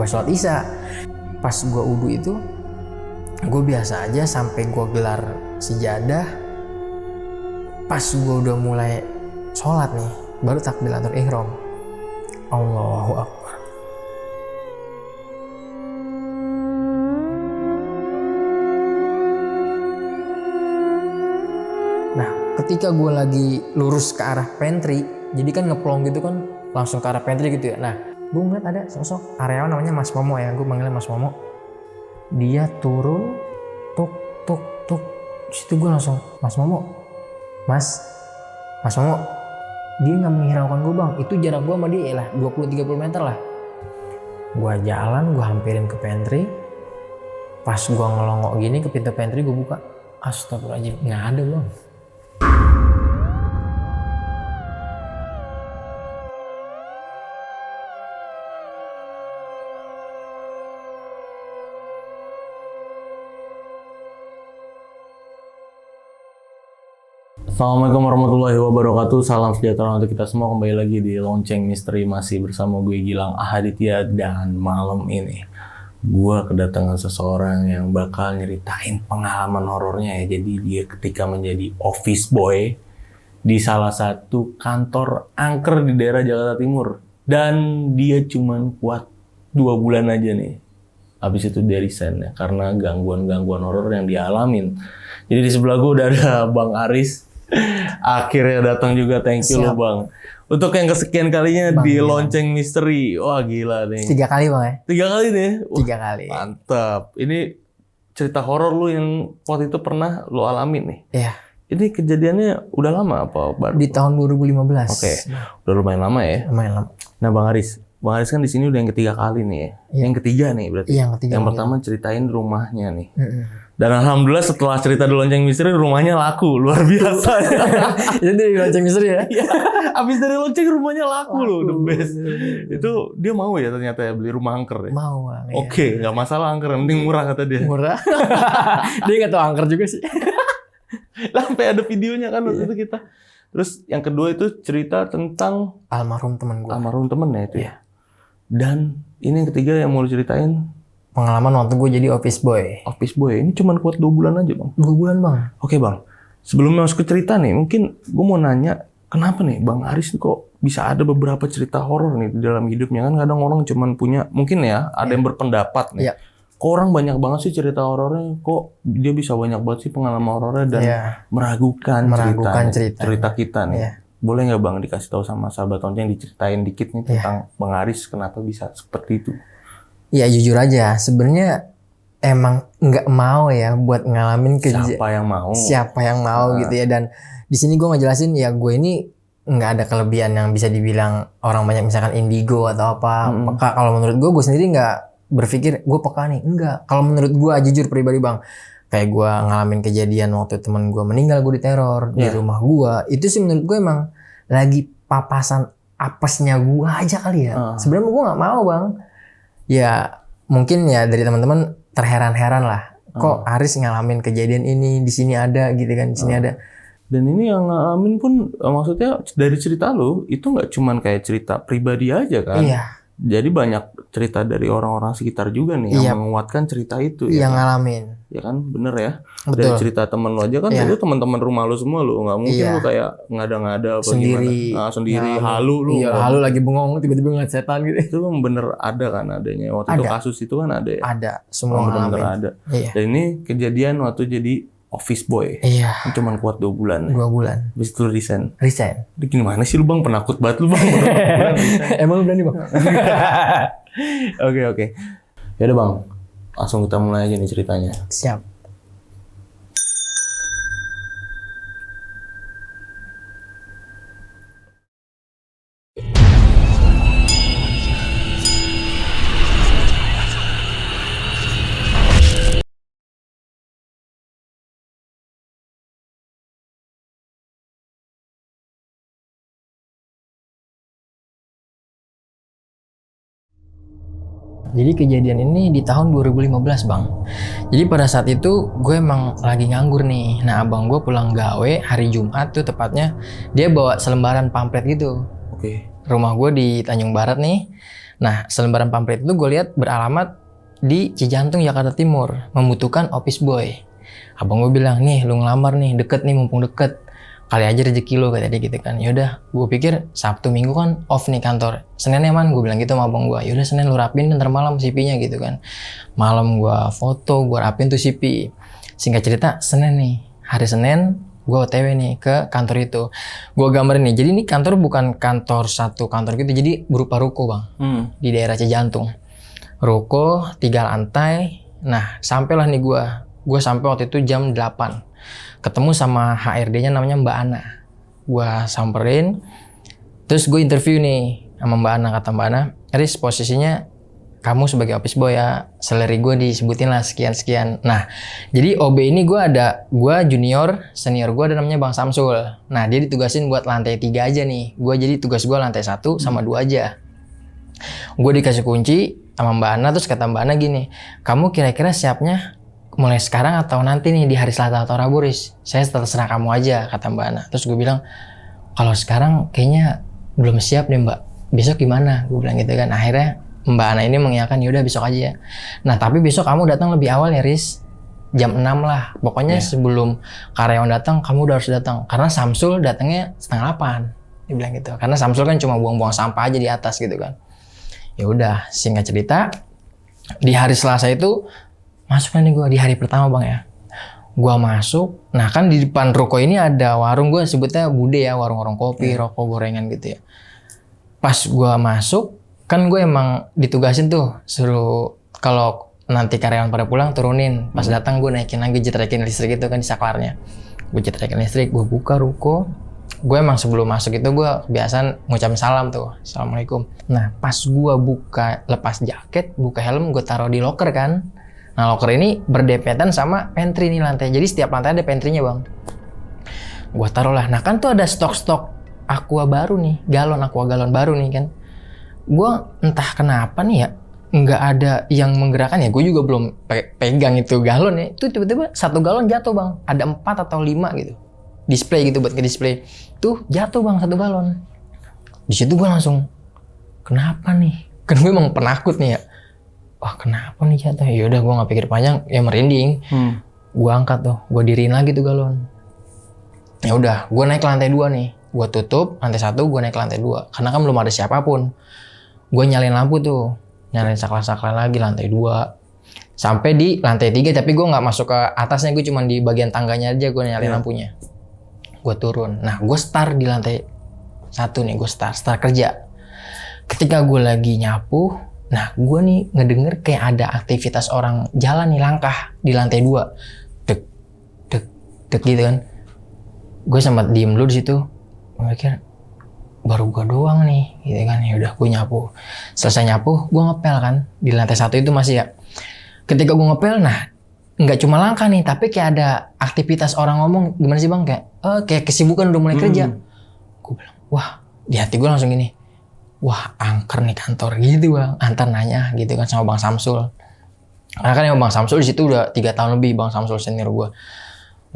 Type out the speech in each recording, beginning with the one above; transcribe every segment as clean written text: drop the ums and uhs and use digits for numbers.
sampai sholat isya. Pas gue wudu itu gue biasa aja sampai gue gelar sejadah. Pas gue udah mulai sholat nih, baru takbiratul ihram. Allahu Akbar. Nah, ketika gue lagi lurus ke arah pantry, jadi kan ngeplong gitu kan, langsung ke arah pantry gitu ya. Nah, gue ngeliat ada sosok karyawan namanya Mas Momo ya, gue manggilnya Mas Momo. Dia turun, tuk tuk tuk. Situ gue langsung, Mas Momo, Mas Momo. Dia nggak menghiraukan gue bang, itu jarak gue sama dia lah 20-30 meter lah. Gue jalan, gue hampirin ke pantry. Pas gue ngelongok gini ke pintu pantry, gue buka. Astagfirullahaladzim, nggak ada bang. Assalamualaikum warahmatullahi wabarakatuh. Salam sejahtera untuk kita semua. Kembali lagi di Lonceng Misteri, masih bersama gue Gilang Ahaditya. Dan malam ini gue kedatangan seseorang yang bakal nyeritain pengalaman horornya ya. Jadi dia ketika menjadi office boy di salah satu kantor angker di daerah Jakarta Timur. Dan dia cuman kuat 2 bulan aja nih. Habis itu dia resign ya, karena gangguan-gangguan horor yang dia alamin. Jadi di sebelah gue udah ada Bang Aris. Akhirnya datang juga, thank you lo bang. Untuk yang kesekian kalinya bang, di Lonceng Misteri. Wah gila nih. 3 kali bang ya? 3 kali nih? 3 kali. Mantap. Ini cerita horor lu yang waktu itu pernah lu alamin nih? Iya. Ini kejadiannya udah lama apa baru? Di tahun 2015. Oke, udah lumayan lama ya? Lumayan lama. Nah Bang Aris kan di sini udah yang ketiga kali nih ya? Iya. Yang ketiga nih berarti? Iya, yang ketiga. Yang pertama ceritain rumahnya nih. Dan alhamdulillah setelah cerita di Lonceng Misteri rumahnya laku, luar biasa. Jadi di Lonceng Misteri ya? Iya. Abis dari lonceng rumahnya laku loh, the best. Itu dia mau ya ternyata ya beli rumah angker ya? Mau bang. Oke, nggak masalah angker, yang penting murah kata dia. Murah. Dia nggak tahu angker juga sih. Sampai ada videonya kan waktu itu kita. Terus yang kedua itu cerita tentang almarhum teman gue. Almarhum temen ya itu ya. Dan ini yang ketiga yang mau diceritain. Pengalaman waktu gue jadi office boy. Office boy, ini cuma kuat 2 bulan aja bang? 2 bulan bang. Oke bang, sebelum masuk ke cerita nih, mungkin gue mau nanya, kenapa nih Bang Aris kok bisa ada beberapa cerita horor nih di dalam hidupnya? Kan kadang orang cuma punya, mungkin ya, ada yang berpendapat nih. Kok orang banyak banget sih cerita horornya, kok dia bisa banyak banget sih pengalaman horornya dan meragukan cerita kita nih. Boleh nggak Bang dikasih tahu sama sahabat Lonceng, diceritain dikit nih tentang Bang Aris kenapa bisa seperti itu? Ya jujur aja, sebenarnya emang nggak mau ya buat ngalamin siapa yang mau gitu ya. Dan di sini gue ngejelasin ya, gue ini nggak ada kelebihan yang bisa dibilang orang banyak misalkan indigo atau apa. Peka, kalau menurut gue sendiri nggak berpikir gue peka nih, enggak. Kalau menurut gue jujur pribadi bang, kayak gue ngalamin kejadian waktu temen gue meninggal, gue diteror di rumah gue. Itu sih menurut gue emang lagi papasan apesnya gue aja kali ya. Sebenarnya gue nggak mau bang. Ya mungkin ya dari teman-teman terheran-heran lah. Kok Aris ngalamin kejadian ini, di sini ada gitu kan, di sini ada. Dan ini yang ngalamin pun maksudnya dari cerita lu itu nggak cuman kayak cerita pribadi aja kan? Iya. Jadi banyak cerita dari orang-orang sekitar juga nih yang menguatkan cerita itu ya. Yang kan? ngalamin. Ya kan, bener ya. Betul. Dari cerita temen lu aja kan, itu teman-teman rumah lu semua lu, nggak mungkin lu kayak ngada-ngada apa sendiri. Gimana. Sendiri halu lu. Iya, halu lagi bengong tiba-tiba ngeliat setan gitu. Itu kan bener ada kan adanya waktu itu kasus itu kan ada ya. Ada, semua bener ada. Iya. Dan ini kejadian waktu jadi office boy. Iya. Cuman kuat 2 bulan. 2 bulan. Habis itu resign. Resign. Gimana sih lu bang, penakut banget lu bang. Emang lu berani bang? Oke. Yaudah bang, langsung kita mulai aja nih ceritanya. Siap. Jadi kejadian ini di tahun 2015 bang. Jadi pada saat itu gue emang lagi nganggur nih. Nah abang gue pulang gawe hari Jumat tuh tepatnya. Dia bawa selembaran pamflet gitu. Oke. Rumah gue di Tanjung Barat nih. Nah selembaran pamflet itu gue lihat beralamat di Cijantung Jakarta Timur, membutuhkan office boy. Abang gue bilang, nih lu ngelamar nih, deket nih, mumpung deket, kali aja rezeki lu, kata dia gitu kan. Yaudah, gue pikir Sabtu Minggu kan off nih kantor, Senin man, gue bilang gitu sama abang gue. Yaudah Senin lu rapin, ntar malam CV-nya gitu kan. Malam gue foto, gue rapin tuh CV. Singkat cerita, Senin nih, hari Senin gue OTW nih ke kantor itu. Gue gambarin nih, jadi ini kantor bukan kantor satu kantor gitu, jadi berupa ruko bang, di daerah Cijantung. Ruko 3 lantai. Nah sampailah nih gue sampai waktu itu jam 8, ketemu sama HRD-nya namanya Mbak Ana. Gue samperin, terus gue interview nih sama Mbak Ana. Kata Mbak Ana, Riz posisinya kamu sebagai office boy ya, salary gue disebutin lah sekian-sekian. Nah, jadi OB ini gue junior, senior gue ada namanya Bang Samsul. Nah, dia ditugasin buat lantai 3 aja nih. Jadi tugas gue lantai 1 sama 2 aja. Gue dikasih kunci sama Mbak Ana, terus kata Mbak Ana gini, kamu kira-kira siapnya mulai sekarang atau nanti nih di hari Selasa atau Rabu, Riz? Saya terserah kamu aja, kata Mbak Ana. Terus gue bilang, kalau sekarang kayaknya belum siap deh Mbak. Besok gimana? Gue bilang gitu kan. Akhirnya Mbak Ana ini mengiyakan, yaudah besok aja ya. Nah tapi besok kamu datang lebih awal ya Riz, jam 6 lah. Pokoknya sebelum karyawan datang kamu udah harus datang. Karena Samsul datangnya setengah 8. Dia bilang gitu. Karena Samsul kan cuma buang-buang sampah aja di atas gitu kan. Ya udah, singkat cerita, di hari Selasa itu masuk nih gue di hari pertama bang ya. Gue masuk, nah kan di depan ruko ini ada warung, gue sebutnya Bude ya, warung-warung kopi, rokok, gorengan gitu ya. Pas gue masuk, kan gue emang ditugasin tuh suruh kalau nanti karyawan pada pulang turunin. Pas datang gue naikin lagi jetrekin listrik itu kan di saklarnya. Gue jetrekin listrik, gue buka ruko. Gue emang sebelum masuk itu gue kebiasaan ngucapin salam tuh, assalamualaikum. Nah pas gue buka, lepas jaket, buka helm, gue taruh di locker kan. Nah locker ini berdempetan sama pantry nih lantai. Jadi setiap lantai ada pantrynya bang. Gue taruh lah. Nah kan tuh ada stok-stok aqua baru nih, aqua galon baru nih kan. Gue entah kenapa nih ya, nggak ada yang menggerakkan ya. Gue juga belum pegang itu galon ya. Itu tiba-tiba 1 galon jatuh bang. Ada 4 atau 5 gitu. Display gitu buat nge-display. Tuh jatuh bang 1 galon. Di situ gue langsung, kenapa nih? Kan gue emang penakut nih ya. Wah kenapa nih jatuh? Ya udah gue nggak pikir panjang, ya merinding. Gue angkat tuh, gue diriin lagi tuh galon. Ya udah, gue naik ke lantai 2 nih. Gue tutup lantai 1, gue naik ke lantai 2. Karena kan belum ada siapapun. Gue nyalain lampu tuh, nyalain saklar-saklar lagi lantai 2. Sampai di lantai 3, tapi gue nggak masuk ke atasnya, gue cuma di bagian tangganya aja gue nyalain lampunya. Gue turun. Nah, gue start di lantai 1 nih, gue start kerja. Ketika gue lagi nyapu, nah gue nih ngedenger kayak ada aktivitas orang jalan nih, langkah di lantai 2. Dek, dek, dek gitu kan. Gue sempat diem dulu di situ. Gue mikir, baru gue doang nih, gitu kan. Ya udah, gue nyapu. Selesai nyapu, gue ngepel kan. Di lantai 1 itu masih ya. Ketika gue ngepel, nah nggak cuma langkah nih, tapi kayak ada aktivitas orang ngomong, gimana sih bang? Kayak kesibukan udah mulai kerja. Gue bilang, wah, di hati gue langsung gini, wah angker nih kantor gitu bang. Antar nanya gitu kan sama Bang Samsul. Karena kan emang Bang Samsul di situ udah 3 tahun lebih, Bang Samsul senior gue.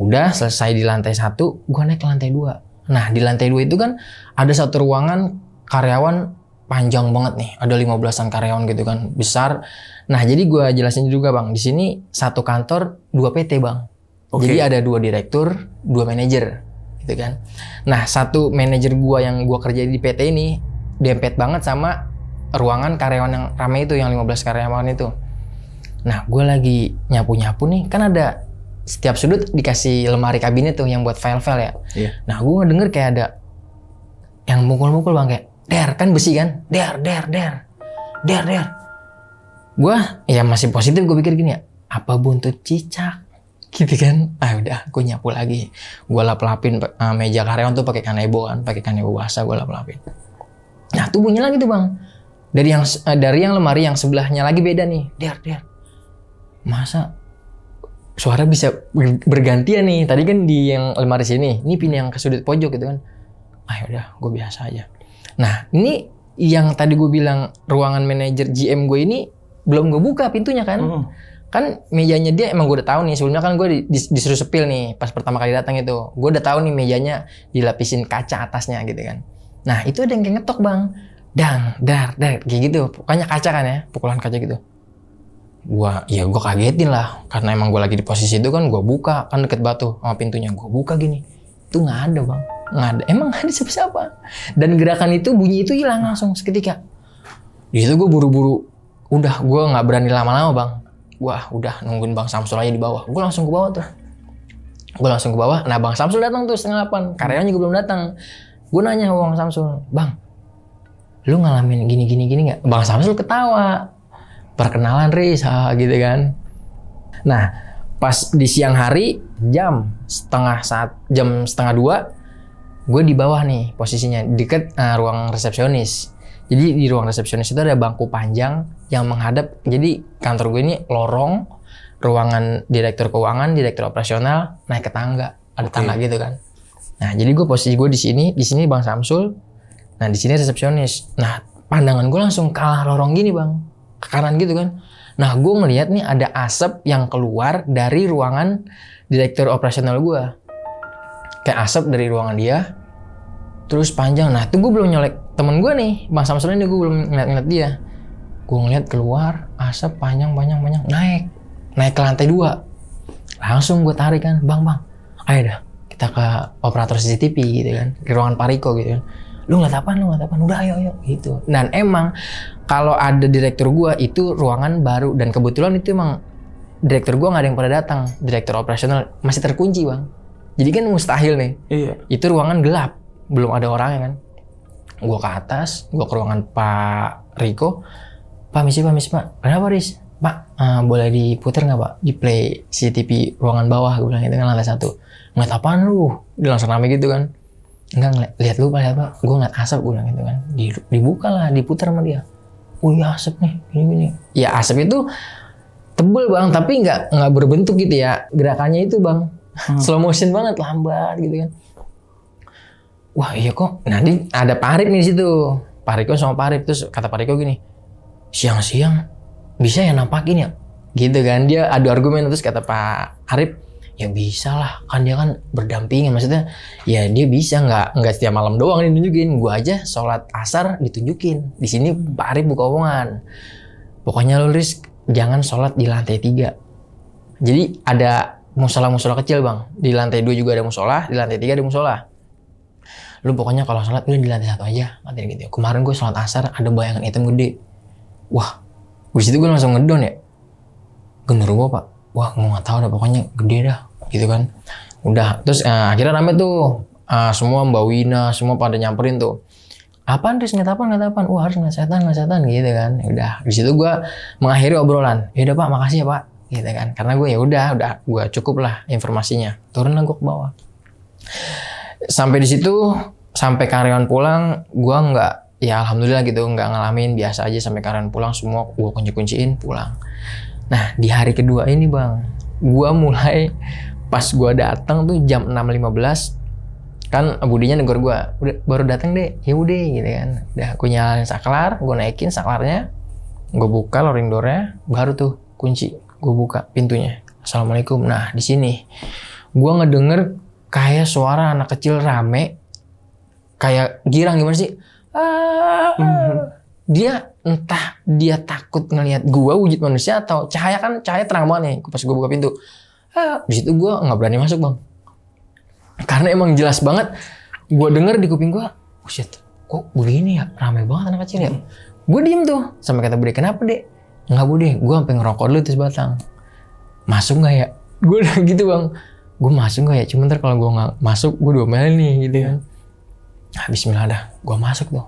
Udah selesai di lantai 1, gue naik ke lantai 2. Nah di lantai 2 itu kan ada satu ruangan karyawan panjang banget nih, ada 15-an karyawan gitu kan, besar. Nah jadi gue jelasin juga bang, di sini satu kantor 2 PT bang. Jadi ada 2 direktur, 2 manajer gitu kan. Nah satu manajer gue yang gue kerja di PT ini dempet banget sama ruangan karyawan yang ramai itu, yang 15 karyawan itu. Nah gue lagi nyapu-nyapu nih, kan ada setiap sudut dikasih lemari kabinet tuh yang buat file-file ya. Nah gue ngedenger kayak ada yang mukul-mukul bang, kayak der, kan besi kan, der. Gue ya masih positif, gue pikir gini ya, apa buntut cicak gitu kan. Udah, gue nyapu lagi, gue lap-lapin meja karyawan tuh pakai kanebo kan, pakai kanebo basah, gue lap-lapin. Nah tuh bunyi lagi tuh bang, dari yang lemari yang sebelahnya lagi beda nih, der. Masa suara bisa bergantian nih? Tadi kan di yang lemari sini, ini pindah yang ke sudut pojok gitu kan. Udah, gue biasa aja. Nah ini yang tadi gue bilang ruangan manajer GM gue ini belum gue buka pintunya kan. Kan mejanya dia emang gue udah tahu nih, sebelumnya kan gue disuruh sepil nih pas pertama kali datang itu. Gue udah tahu nih mejanya dilapisin kaca atasnya gitu kan. Nah itu ada yang kayak ngetok bang. dar kayak gitu. Pokoknya kaca kan ya, pukulan kaca gitu. Gua kagetin lah, karena emang gua lagi di posisi itu kan. Gua buka, kan deket batu sama pintunya, gua buka gini, itu nggak ada bang, nggak ada, emang nggak ada siapa-siapa. Dan gerakan itu, bunyi itu hilang langsung seketika. Di situ gua buru-buru, udah gua nggak berani lama-lama bang. Wah udah nungguin Bang Samsul aja di bawah. Gua langsung ke bawah tuh. Nah Bang Samsul datang tuh 7:30, karyawan juga belum datang. Gua nanya ke Bang Samsul, bang, lu ngalamin gini nggak? Bang Samsul ketawa. Perkenalan Riz, gitu kan. Nah, pas di siang hari jam 1:30, gue di bawah nih posisinya, deket ruang resepsionis. Jadi di ruang resepsionis itu ada bangku panjang yang menghadap. Jadi kantor gue ini lorong, ruangan direktur keuangan, direktur operasional, naik ke tangga, ada tangga gitu kan. Nah, jadi posisi gue di sini Bang Samsul. Nah, di sini resepsionis. Nah, pandangan gue langsung ke arah lorong gini bang, ke kanan gitu kan. Nah, gue ngeliat nih ada asap yang keluar dari ruangan direktur operasional gue. Kayak asap dari ruangan dia, terus panjang. Nah, itu gue belum nyolek temen gue nih, Bang Samsul ini, gue belum ngeliat dia. Gue ngeliat keluar asap panjang, naik ke lantai 2. Langsung gue tarik kan, bang, ayo dah kita ke operator CCTV gitu kan, di ruangan Pak Riko gitu kan. Lu ngeliat apaan, udah ayo gitu. Dan emang kalau ada direktur gua itu ruangan baru, dan kebetulan itu emang direktur gua nggak ada yang pada datang, direktur operasional masih terkunci bang. Jadi kan mustahil nih. Iya. Itu ruangan gelap, belum ada orangnya kan. Gua ke atas, gua ke ruangan Pak Riko. Pak misi pak. Kenapa Riz? Pak boleh diputar nggak pak? Di play CCTV ruangan bawah, gue bilang itu kan lantai 1. Ngeliat apaan lu? Dia langsung rame gitu kan. Enggak, lihat lu apa? Gue ngeliat asap, gue bilang gitu kan. Dibuka lah, diputar sama dia. Ya asap nih, gini. Ya asap itu tebel bang, tapi nggak berbentuk gitu ya. Gerakannya itu bang, slow motion banget, lambat gitu kan. Wah iya kok. Nanti ada Pak Arif nih di situ. Pak Riko sama Pak Arif. Terus kata Pak Riko gini, siang-siang bisa ya nampakin ya? Gitu kan, dia adu argumen. Terus kata Pak Arif, ya bisa lah, kan dia kan berdampingan, maksudnya ya dia bisa, nggak setiap malam doang ditunjukin. Gua aja sholat asar ditunjukin. Di sini Pak Arif buka omongan, pokoknya lu Riz jangan sholat di lantai 3. Jadi ada musola kecil bang, di lantai 2 juga ada musola, di lantai 3 ada musola. Lu pokoknya kalau sholat udah di lantai 1 aja, katanya gitu. Kemarin gue sholat asar ada bayangan hitam gede. Wah, di situ gue langsung ngedon ya, genderuwo pak. Wah, gue nggak tahu dah, pokoknya gede dah gitu kan. Udah, terus akhirnya rame tuh, semua Mbak Wina semua pada nyamperin tuh. Apaan Riz, ngeliat apaan? Wah, harus ngeliat setan gitu kan. Udah, di situ gue mengakhiri obrolan. Ya udah pak, makasih ya pak, gitu kan. Karena gue ya udah gue cukup lah informasinya. Turun lah gue ke bawah. Sampai di situ, sampai karyawan pulang, gue nggak, ya alhamdulillah gitu, nggak ngalamin, biasa aja. Sampai karyawan pulang semua gue kunciin pulang. Nah, di hari kedua ini bang, gue mulai pas gue datang tuh jam 6.15, kan budinya negor gue, udah baru datang deh, ya udah gitu kan. Udah gue nyalain saklar, gue naikin saklarnya, gue buka loring doornya, baru tuh kunci, gue buka pintunya. Assalamualaikum. Nah di sini gue ngedenger kayak suara anak kecil rame, kayak girang gimana sih? Dia entah dia takut ngelihat gua wujud manusia atau cahaya terang banget nih pas gua buka pintu. Di situ gua nggak berani masuk bang, karena emang jelas banget gua denger di kuping gua, oh shit, kok begini ya, ramai banget anak kecil ya. Gua diem tuh, sampai kata Bude, kenapa dek? Nggak Bude, gua sampai ngerokok dulu terus batang. Masuk nggak ya? Gua udah gitu bang, gua masuk nggak ya? Cuma ntar kalau gua nggak masuk, gua diomelin nih gitu kan. Nah, Bismillah dah, gua masuk tuh.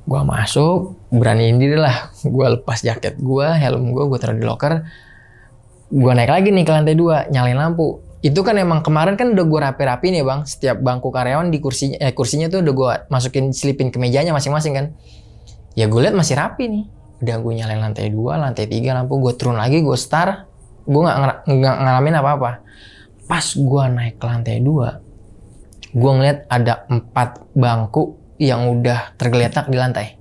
Gua masuk, beraniin diri lah. Gua lepas jaket gua, helm gua taruh di loker. Gua naik lagi nih ke lantai 2, nyalain lampu. Itu kan emang kemarin kan udah gua rapi-rapi nih bang. Setiap bangku karyawan di kursinya tuh udah gua masukin, selipin ke mejanya masing-masing kan. Ya gua lihat masih rapi nih. Udah gua nyalain lantai 2, lantai 3 lampu. Gua turun lagi, gua start. Gua nggak ngalamin apa-apa. Pas gua naik ke lantai 2, gua ngeliat ada 4 bangku yang udah tergeletak di lantai.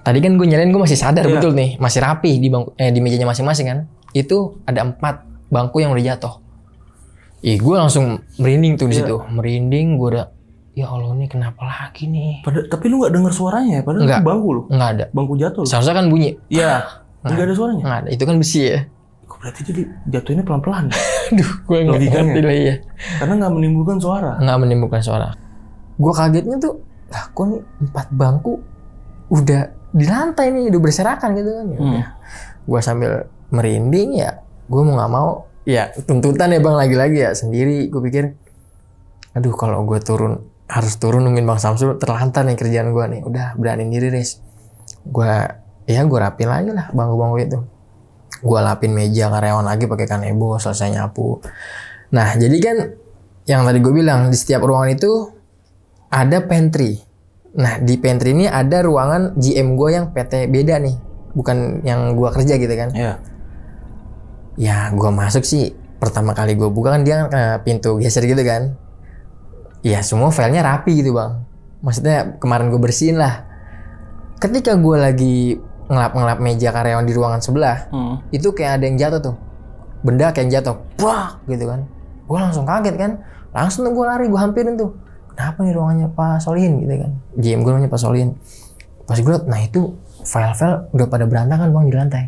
Tadi kan gue nyalain, gue masih sadar betul nih, masih rapi di bangku, di mejanya masing-masing kan. Itu ada 4 bangku yang udah jatuh. Gue langsung merinding tuh di situ, merinding. Gue udah ya Allah nih kenapa lagi nih. Tapi lu nggak dengar suaranya ya? Padahal itu bangku lu. Nggak ada. Bangku jatuh. Seharusnya kan bunyi. Iya. Nggak ada suaranya. Nggak ada. Itu kan besi ya. Kok berarti jadi jatuhnya pelan-pelan? Aduh, gue nggak ngerti lah ya. Karena nggak menimbulkan suara. Nggak menimbulkan suara. Gue kagetnya tuh, lah kok nih 4 bangku udah di lantai nih, udah berserakan gitu kan. Ya udah. Gue sambil merinding ya. Gue mau nggak mau. Ya tuntutan ya bang, lagi-lagi ya sendiri. Gue pikir, aduh kalau gue harus turun nungguin Bang Samsul, terlantar nih kerjaan gue nih. Udah berani diri Riz. Gue rapin lagi lah bangku-bangku itu. Gue lapin meja karyawan lagi pakai kanebo, selesai nyapu. Nah jadi kan yang tadi gue bilang, di setiap ruangan itu ada pantry. Nah di pantry ini ada ruangan GM gue yang PT beda nih, bukan yang gue kerja gitu kan. Iya. Ya gue masuk sih, pertama kali gue buka kan dia pintu geser gitu kan. Ya semua filenya rapi gitu bang. Maksudnya kemarin gue bersihin lah. Ketika gue lagi ngelap meja karyawan di ruangan sebelah, itu kayak ada yang jatuh tuh. Benda kayak yang jatuh, wah gitu kan. Gue langsung kaget kan. Langsung gue lari, gue hampirin tuh. Kenapa nih ruangannya Pak Solihin gitu kan. GM gue namanya Pak Solihin. Pas gue liat, nah itu file-file udah pada berantakan bang di lantai.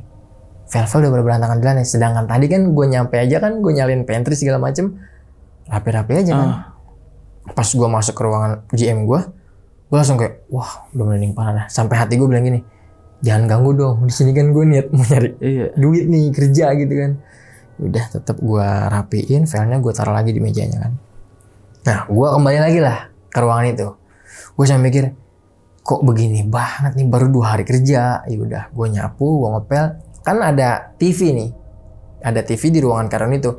File-file udah pada berantakan di lantai. Sedangkan tadi kan gue nyampe aja kan, gue nyalin pantry segala macem, rapi-rapi aja kan. Pas gue masuk ke ruangan GM gue langsung kayak, wah udah mending parah dah. Sampai hati gue bilang gini, jangan ganggu dong, di sini kan gue niat mau nyari duit nih, kerja gitu kan. Udah tetap gue rapiin, filenya gue taruh lagi di mejanya kan. Nah gue kembali lagi lah ke ruangan itu. Gue sampai mikir, kok begini banget nih, baru 2 hari kerja. Ya udah, gue nyapu, gue ngepel. Kan ada TV nih, ada TV di ruangan karyawan itu.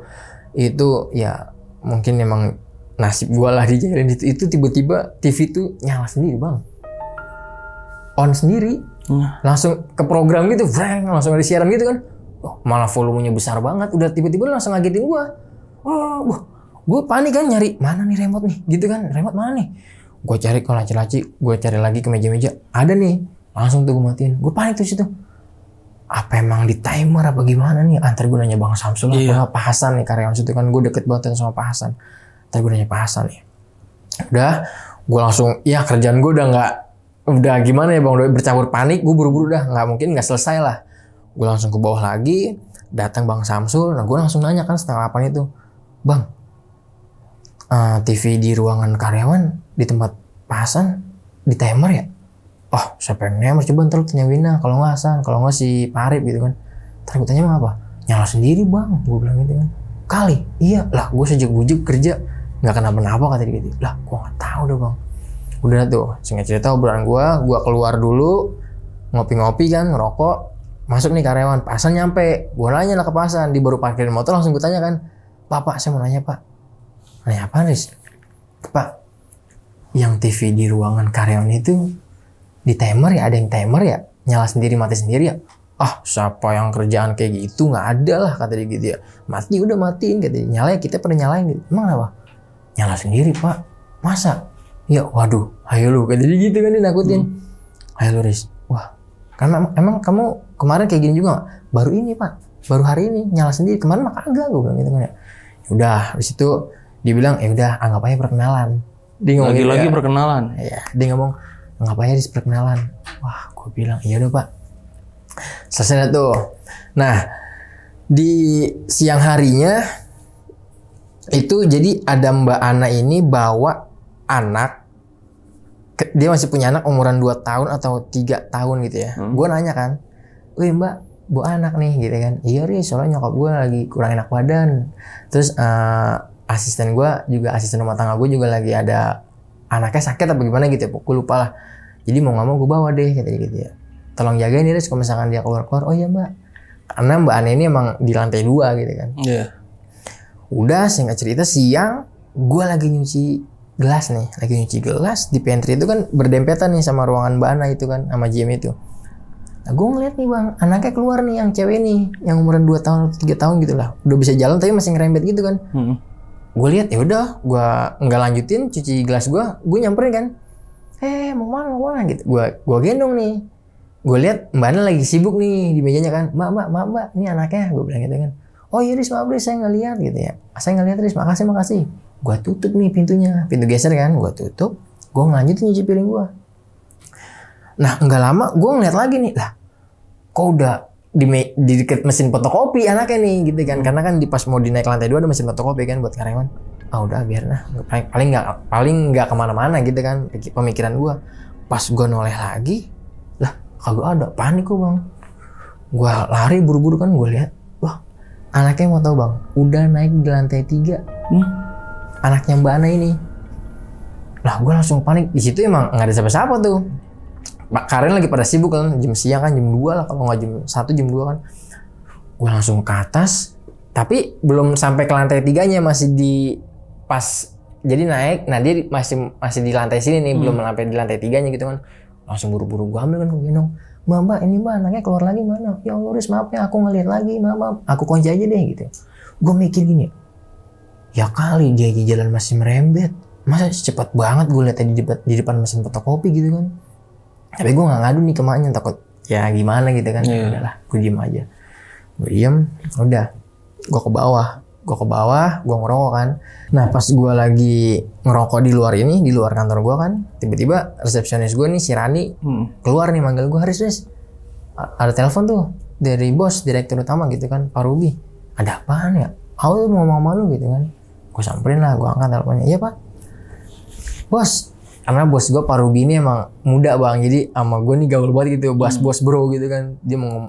Itu ya mungkin emang nasib gue lah dijailin itu tiba-tiba TV itu nyala sendiri bang, on sendiri, langsung ke program gitu, langsung ada siaran gitu kan. Oh, malah volumenya besar banget, udah tiba-tiba langsung ngagetin gue. Gue panik kan, nyari mana nih remote nih, gitu kan, remote mana nih? Gue cari ke laci-laci, gue cari lagi ke meja-meja, ada nih, langsung tuh gue matiin. Gue panik tuh situ. Apa emang di timer apa gimana nih? Antar gue nanya Bang Samsul apa Pak Hasan nih karyawan situ kan, gue deket banget sama Pak Hasan. Ntar gue nanya Pak Hasan nih. Udah, gue langsung, ya kerjaan gue udah gimana ya bang, udah bercampur panik, gue buru-buru dah, nggak mungkin nggak selesai lah. Gue langsung ke bawah lagi, datang Bang Samsul, nah gue langsung nanya kan 7:30 itu, Bang, TV di ruangan karyawan di tempat Pak Hasan di timer ya? Oh, siapa yang timer? Coba ntar lu tanya Wina, kalau nggak Hasan, kalau nggak si Pak Arif gitu kan. Ntar gue tanya apa? Nyala sendiri bang, gue bilang gitu kan. Kali, iya lah, gue sejak bujuk kerja nggak kenapa-napa kata dia gitu. Lah, gue nggak tahu deh bang. Udah tuh, singkat cerita obrolan gue keluar dulu, ngopi-ngopi kan, ngerokok, masuk nih karyawan, Pak Hasan nyampe, gue nanya lah ke Pak Hasan, di baru parkirin motor langsung gue tanya kan, Pak, saya mau nanya Pak, nanya apa nih? Pak, yang TV di ruangan karyawan itu di timer ya, ada yang timer ya, nyala sendiri mati sendiri ya? Ah, siapa yang kerjaan kayak gitu, nggak ada lah kata dia gitu ya. Mati udah matiin kata dia, nyala ya kita pernah nyalain gitu. Emang apa? Nyala sendiri Pak, masa? Ya waduh, ayo lu, kata dia gitu kan, dia nakutin. Ayo lu Riz, wah, karena emang kamu kemarin kayak gini juga gak? Baru ini Pak, baru hari ini nyala sendiri, kemarin mah kagak, gue bilang gitu kan ya. Udah, di situ dibilang, udah anggap aja perkenalan. Dia ngomong lagi-lagi gitu, perkenalan. Iya, dia ngomong anggap aja Riz perkenalan. Wah, gue bilang iya udah Pak. Selesai tuh. Nah, di siang harinya itu jadi ada Mbak Ana ini bawa anak, dia masih punya anak umuran 2 tahun atau 3 tahun gitu ya. Gue nanya kan, wih Mbak, bawa anak nih gitu kan. Iya Riz, soalnya nyokap gue lagi kurang enak badan. Terus asisten gue juga, asisten rumah tangga gue juga lagi ada anaknya sakit apa gimana gitu ya, gue lupa lah. Jadi mau gak mau gue bawa deh kata dia gitu ya. Tolong jagain ya Riz kalau misalkan dia keluar-keluar. Oh iya Mbak. Karena Mbak Ana ini emang di lantai 2 gitu kan. Iya. Udah, singkat cerita siang gue lagi nyuci gelas nih. Lagi nyuci gelas di pantry itu kan berdempetan nih sama ruangan Mbak Ana itu kan, sama GM itu. Nah gue ngeliat nih bang, anaknya keluar nih yang cewek nih, yang umuran 2 tahun atau 3 tahun gitu lah. Udah bisa jalan tapi masih ngerembet gitu kan. Gue lihat ya udah, gue nggak lanjutin cuci gelas gue nyamperin kan. Mau mana gitu. Gue gendong nih. Gue lihat Mbak Ana lagi sibuk nih di mejanya kan. Mbak, ini anaknya. Gue bilang gitu kan. Oh iya Riz, maaf Riz, saya nggak lihat gitu ya. Saya nggak lihat Riz, makasih. Gue tutup nih pintunya, pintu geser kan, gue tutup, gue lanjut nyuci piring gue. Nah nggak lama gue ngeliat lagi nih, lah kok udah di deket mesin fotokopi anaknya nih gitu kan, karena kan pas mau dinaik ke lantai 2 ada mesin fotokopi kan buat karyawan. Udah biar nah, paling nggak kemana-mana gitu kan pemikiran gue. Pas gue noleh lagi, lah kagak ada, panik gue bang. Gue lari buru-buru kan, gue lihat, wah anaknya mau tahu bang, udah naik di lantai 3. Anaknya Mbak Ana ini. Lah gue langsung panik. Di situ emang nggak ada siapa-siapa tuh. Karena lagi pada sibuk kan, jam siang kan, jam 2 lah, kalau nggak jam 1 jam 2 kan. Gue langsung ke atas, tapi belum sampai ke lantai 3-nya, masih di pas jadi naik. Nah dia masih di lantai sini nih, belum sampai di lantai 3-nya gitu kan. Langsung buru-buru gue ambil kan, gue gendong. Mbak ini mbak anaknya keluar lagi mana? Ya Allah Riz, maaf ya aku ngeliat lagi, maaf aku kunci aja deh gitu. Gue mikir gini, ya kali dia di jalan masih merembet, masa cepat banget gue liatnya di depan mesin fotokopi gitu kan. Tapi gue nggak ngadu nih ke maknya, takut ya gimana gitu kan. Udahlah gue diem aja, udah gue ke bawah gue ngerokok kan. Nah pas gue lagi ngerokok di luar kantor gue kan, tiba-tiba resepsionis gue nih si Rani keluar nih manggil gue, Riz ada telepon tuh dari bos direktur utama gitu kan, Pak Ruby. Ada apaan ya? Aku mau ngomong sama lu gitu kan. Gue samperin lah, gue angkat teleponnya. Iya Pak. Bos, karena bos gue Pak Ruby ini emang muda bang, jadi sama gue nih gaul banget gitu, bos bro gitu kan.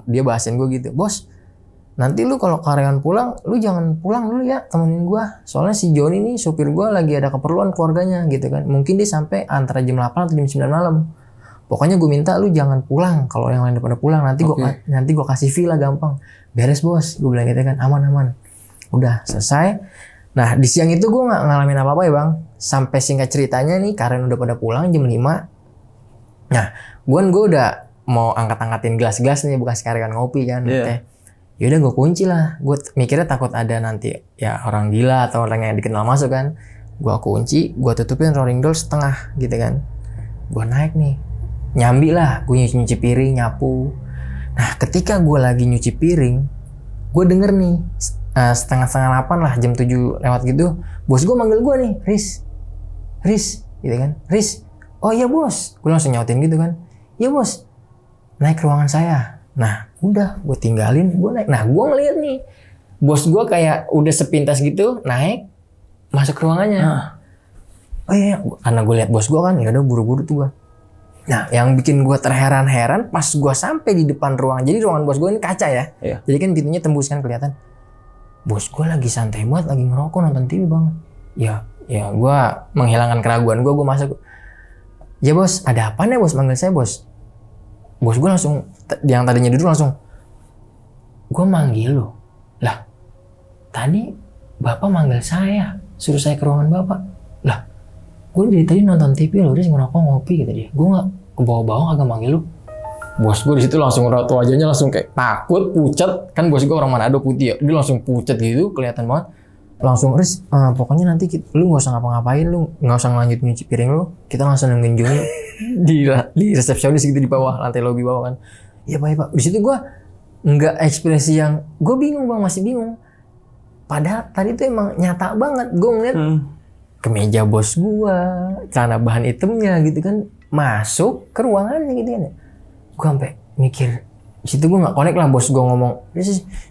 Dia bahasin gue gitu, bos nanti lu kalau karyawan pulang, lu jangan pulang dulu ya, temenin gue. Soalnya si Joni nih supir gue lagi ada keperluan keluarganya gitu kan. Mungkin dia sampai antara jam 8 atau jam 9 malam. Pokoknya gue minta lu jangan pulang. Kalau yang lain pada pulang nanti gue kasih villa gampang. Beres bos, gue bilang gitu kan, aman. Udah selesai. Nah di siang itu gue nggak ngalamin apa-apa ya bang. Sampai singkat ceritanya nih, karyawan udah pada pulang jam 5. Nah gue udah mau angkat-angkatin gelas-gelas nih bekas karyawan ngopi kan. Yaudah gue kunci lah, gue mikirnya takut ada nanti ya orang gila atau orang yang dikenal masuk kan. Gue kunci, gue tutupin rolling door setengah gitu kan. Gue naik nih, nyambi lah, gue nyuci piring, nyapu. Nah ketika gue lagi nyuci piring, gue denger nih setengah 8 lah, jam 7 lewat gitu, bos gue manggil gue nih, Riz gitu kan. Riz, oh iya bos, gue langsung nyautin gitu kan, iya bos, naik ke ruangan saya. Nah udah gue tinggalin, gue naik. Nah gue ngeliat nih bos gue kayak udah sepintas gitu naik masuk ke ruangannya. Oh iya, karena gue lihat bos gue kan, ya udah buru-buru tuh gue. Nah yang bikin gue terheran-heran pas gue sampai di depan ruangan. Jadi ruangan bos gue ini kaca ya. Jadi kan pintunya tembus kan kelihatan. Bos gue lagi santai banget, lagi ngerokok nonton TV bang. Ya gue menghilangkan keraguan gue masuk. Ya bos, ada apa nih bos manggil saya bos? Bos gue langsung, yang tadinya duduk langsung, gue manggil lo. Lah, tadi bapak manggil saya, suruh saya ke ruangan bapak. Lah, gue dari tadi nonton TV lo, dia ngerokok ngopi gitu dia. Gue nggak ke bawah-bawah agak manggil lo. Bos gue di situ langsung raut wajahnya langsung kayak takut, pucat. Kan bos gue orang Manado putih ya, dia langsung pucat gitu, kelihatan banget. Langsung, Riz, pokoknya nanti lu nggak usah ngapa-ngapain, lu nggak usah ngelanjut nyuci piring lu, kita langsung nungguin Joni di resepsionis gitu di bawah, lantai lobby bawah kan. Iya pak. Di situ gue nggak ekspresi yang, gue bingung bang, masih bingung. Padahal tadi tuh emang nyata banget, gue ngeliat kemeja bos gue, celana bahan hitamnya gitu kan, masuk ke ruangannya gitu kan. Gue sampai mikir, di situ gue nggak connect lah, bos gue ngomong,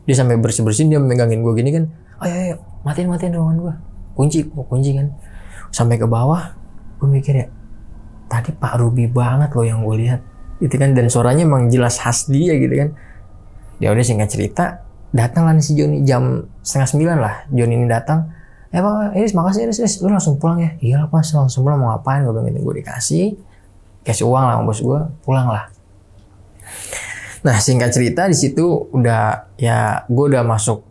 dia sampai bersih-bersihin, dia megangin gue gini kan, ayo matiin ruangan gue, kunci kan. Sampai ke bawah gue mikir ya, tadi Pak Ruby banget loh yang gue lihat itu kan, dan suaranya emang jelas khas dia gitu kan. Ya udah singkat cerita, datanglah si Joni jam 8:30 lah. Joni ini datang, Pak Iris makasih Iris, lu langsung pulang ya? Iya lah pas, langsung pulang, mau ngapain? Gue bilang gitu. Gue dikasih uang lah sama bos gue, pulang lah. Nah singkat cerita di situ udah ya, gue udah masuk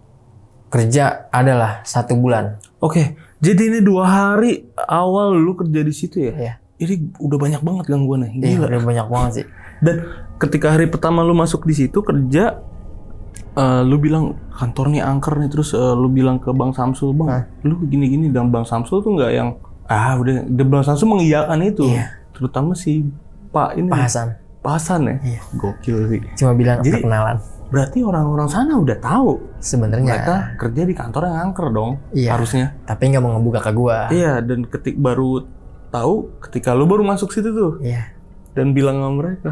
kerja adalah 1 bulan. Oke, jadi ini 2 hari awal lu kerja di situ ya? Iya. Ini udah banyak banget gangguannya. Iya, udah banyak banget sih. Dan ketika hari pertama lu masuk di situ kerja, lu bilang kantor nih angker nih, terus lu bilang ke Bang Samsul, Bang, lu gini-gini, dan Bang Samsul tuh nggak yang udah Bang Samsul mengiyakan itu. Iya. Terutama si Pak ini. Pak Hasan ya? Iya. Gokil sih. Cuma bilang perkenalan. Berarti orang-orang sana udah tahu sebenarnya mereka kerja di kantor yang angker dong. Iya, harusnya. Tapi nggak mau ngebuka ke gua. Iya, dan baru tahu ketika lu baru masuk situ tuh. Iya. Dan bilang sama mereka.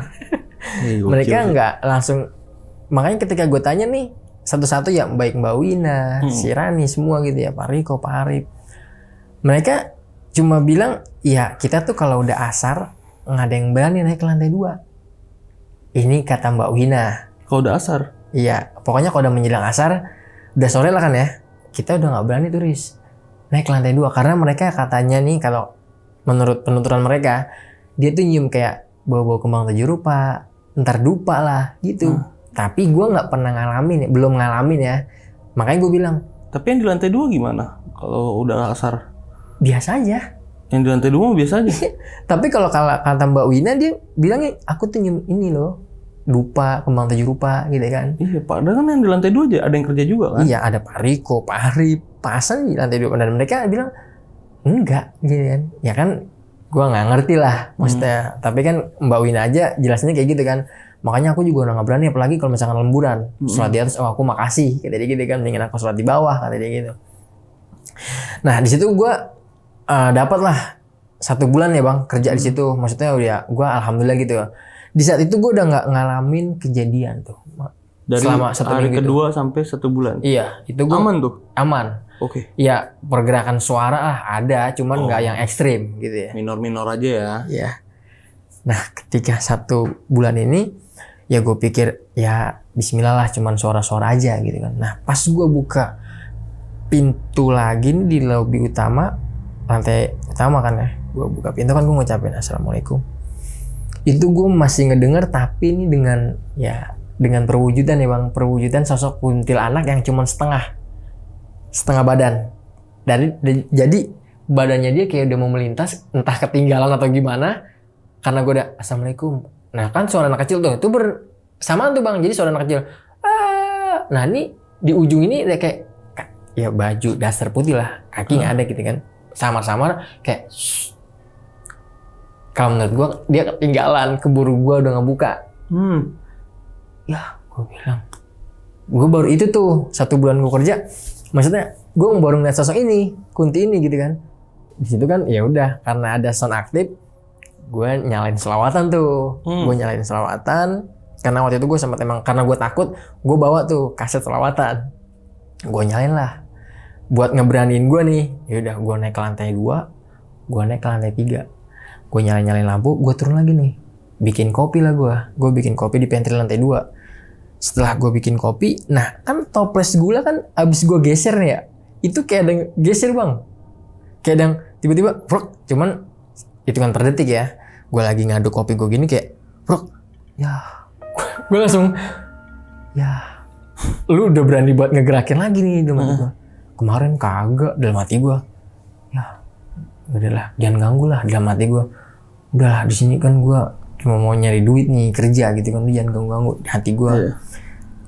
Mereka nggak langsung. Makanya ketika gue tanya nih satu-satu ya, baik Mbak Wina, si Rani semua gitu ya, Pak Riko, Pak Arif. Mereka cuma bilang, ya kita tuh kalau udah asar nggak ada yang berani naik ke lantai 2. Ini kata Mbak Wina. Kalau udah asar? Iya, pokoknya kalau udah menjelang asar, udah sore lah kan ya, kita udah nggak berani tuh Riz naik ke lantai 2 karena mereka katanya nih, kalau menurut penuturan mereka, dia tuh nyium kayak bau-bau kembang 7 rupa, ntar dupa lah gitu. Tapi gue nggak pernah ngalamin, belum ngalamin ya. Makanya gue bilang. Tapi yang di lantai 2 gimana? Kalau udah asar? Biasa aja. Yang di lantai 2 biasa aja. Tapi kalau kata Mbak Wina, dia bilangnya aku tuh nyium ini loh, dupa, kembang 7 rupa gitu kan. Iya, padahal kan yang di lantai 2 aja ada yang kerja juga kan? Iya, ada Pak Riko, Pak Arif, Pak Hasan di lantai 2. Dan mereka bilang enggak gitu kan. Ya kan gua nggak ngerti lah maksudnya. Tapi kan Mbak Wina aja jelasnya kayak gitu kan. Makanya aku juga udah nggak berani, apalagi kalau misalkan lemburan. Sholat di atas, oh aku makasih kata dia gitu kan. Mendingan aku sholat di bawah kata dia gitu. Nah di situ gua dapat lah 1 bulan ya bang kerja di situ. Maksudnya udah gua alhamdulillah gitu. Di saat itu gue udah nggak ngalamin kejadian tuh. Dari selama 1 hari minggu kedua sampai 1 bulan? Iya. Itu gue aman tuh? Aman. Oke. Ya pergerakan suara lah ada, cuman nggak yang ekstrim gitu ya. Minor-minor aja ya? Iya. Nah ketika 1 bulan ini, ya gue pikir ya bismillah lah, cuman suara-suara aja gitu kan. Nah pas gue buka pintu lagi nih di lobi utama, lantai utama kan ya. Gue buka pintu kan gue ngucapin assalamualaikum. Itu gue masih ngedenger, tapi ini dengan perwujudan ya bang, perwujudan sosok kuntilanak yang cuma setengah badan. Jadi badannya dia kayak udah mau melintas, entah ketinggalan atau gimana, karena gue udah assalamualaikum. Nah kan suara anak kecil tuh, itu bersamaan tuh bang, jadi suara anak kecil. Nah ini di ujung ini dia kayak ya baju dasar putih lah, kaki nggak ada gitu kan, samar-samar kayak. Kalau menurut gue, dia ketinggalan, keburu gue udah ngebuka. Ya, gue bilang. Gue baru itu tuh, 1 bulan gue kerja. Maksudnya, gue baru ngeliat sosok ini, kunti ini gitu kan. Di situ kan, ya udah, karena ada sound aktif, gue nyalain selawatan tuh. Gue nyalain selawatan, karena waktu itu gue sempat emang, karena gue takut, gue bawa tuh kaset selawatan. Gue nyalain lah. Buat ngeberaniin gue nih, ya udah, gue naik ke lantai 2, gue naik ke lantai 3. Gue nyalain lampu, gue turun lagi nih. Bikin kopi lah gue. Gue bikin kopi di pantry lantai 2. Setelah gue bikin kopi, nah kan toples gula kan abis gue geser nih ya. Itu kayak ada yang geser bang. Kayak ada yang tiba-tiba, frok. Cuman itu kan per detik ya. Gue lagi ngaduk kopi gue gini kayak, frok. Ya. Gue langsung, ya. Lu udah berani buat ngegerakin lagi nih dalam hati gue. Kemarin kagak dalam hati gue. Ya. Udahlah, jangan ganggu lah dalam hati gue. Udahlah, di sini kan gue cuma mau nyari duit nih, kerja gitu kan, lu jangan ganggu-ganggu di hati gue.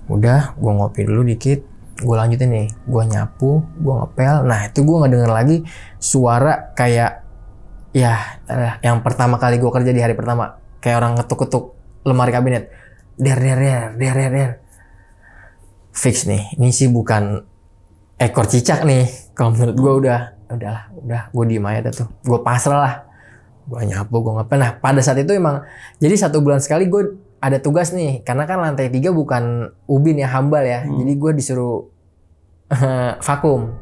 Udah, gue ngopi dulu dikit, gue lanjutin nih, gue nyapu, gue ngepel. Nah itu gue nggak denger lagi suara kayak ya yang pertama kali gue kerja di hari pertama, kayak orang ngetuk-ketuk lemari kabinet, der. Fix nih, ini sih bukan ekor cicak nih. Kalau menurut gue udah gue diem aja tuh, gue pasrah lah. Gue nyapu, gue ngepel. Nah pada saat itu emang, jadi 1 bulan sekali gue ada tugas nih, karena kan lantai 3 bukan ubin ya, hambal ya. Jadi gue disuruh vakum.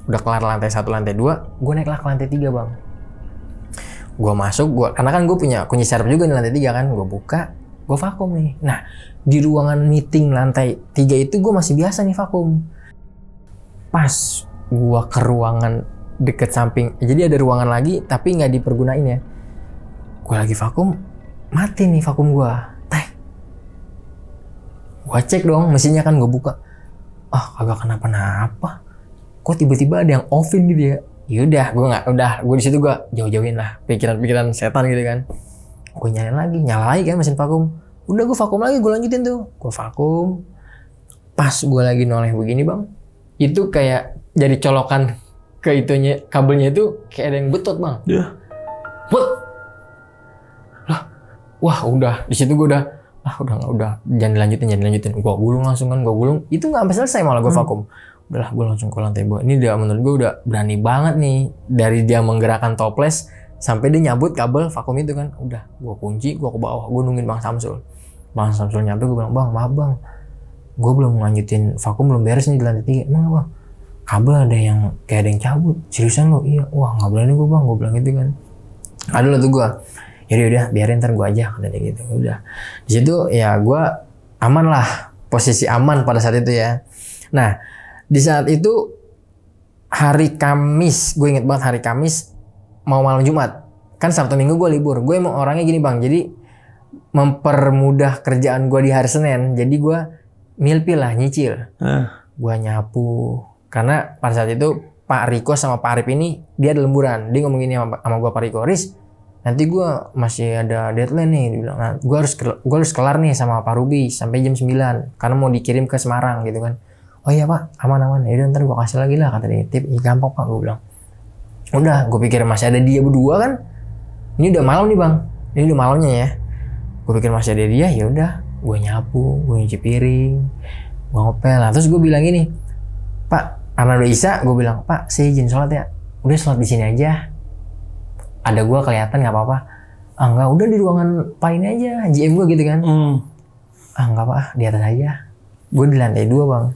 Udah kelar lantai 1, lantai 2, gue naiklah ke lantai 3 bang. Gue masuk, karena kan gue punya kunci serep juga di lantai 3 kan. Gue buka, gue vakum nih. Nah di ruangan meeting lantai 3 itu gue masih biasa nih vakum. Pas gue ke ruangan deket samping, jadi ada ruangan lagi tapi nggak dipergunain ya. Gue lagi vakum, mati nih vakum gue. Gue cek dong mesinnya kan, gue buka. Kagak kenapa-napa. Kok tiba-tiba ada yang off-in gitu ya? Yaudah, gue di situ gue jauh-jauhin lah pikiran-pikiran setan gitu kan. Gue nyala lagi kan mesin vakum. Udah gue vakum lagi, gue lanjutin tuh. Gue vakum. Pas gue lagi noleh begini bang, itu kayak jadi colokan ke itunya, kabelnya itu kayak ada yang betot bang. Iya. Wah udah di situ gue udah udah jangan dilanjutin. Gue gulung langsung kan, itu nggak sampai selesai malah gue vakum. Udahlah gue langsung ke lantai 2. Ini dia menurut gue udah berani banget nih, dari dia menggerakkan toples sampai dia nyabut kabel vakum itu kan. Udah gue kunci, gue ke bawah, gue nungguin Bang Samsul nyampe. Gue bilang, bang maaf bang, gue belum lanjutin vakum, belum beres nih di lantai 3. Emang apa? Kabel ada yang kayak ada yang cabut. Seriusan lo? Iya. Wah nggak berani gue bang, gue bilang gitu kan. Aduh lah tuh gue, yaudah udah biarin ntar gue aja kata dia gitu. Udah di situ ya gue aman lah, posisi aman pada saat itu ya. Nah di saat itu hari Kamis, gue inget banget hari Kamis mau malam Jumat. Kan Sabtu Minggu gue libur. Gue emang orangnya gini bang, jadi mempermudah kerjaan gue di hari Senin. Jadi gue milpil lah, nyicil. Gue nyapu. Karena pada saat itu Pak Riko sama Pak Arif ini dia ada lemburan. Dia ngomong gini sama gue, Pak Riko, Riz, nanti gue masih ada deadline nih. Dia bilang, nah, gue harus kelar nih sama Pak Ruby sampai jam 9 karena mau dikirim ke Semarang gitu kan. Oh iya Pak, aman. Yaudah ntar gue kasih lagi lah kata dia. Tip, gampang Pak, gue bilang. Udah, gue pikir masih ada dia berdua kan. Ini udah malam nih bang. Ini udah malamnya ya. Gue pikir masih ada dia, ya udah. Gue nyapu, gue nyuci piring, gue ngepel. Nah, terus gue bilang gini, Pak, karena udah Isa, gue bilang, Pak, saya izin sholat ya. Udah sholat di sini aja. Ada gue kelihatan nggak apa-apa. Ah nggak, udah di ruangan Pak ini aja, GM gue gitu kan. Ah nggak apa, di atas aja. Gue di lantai 2 bang.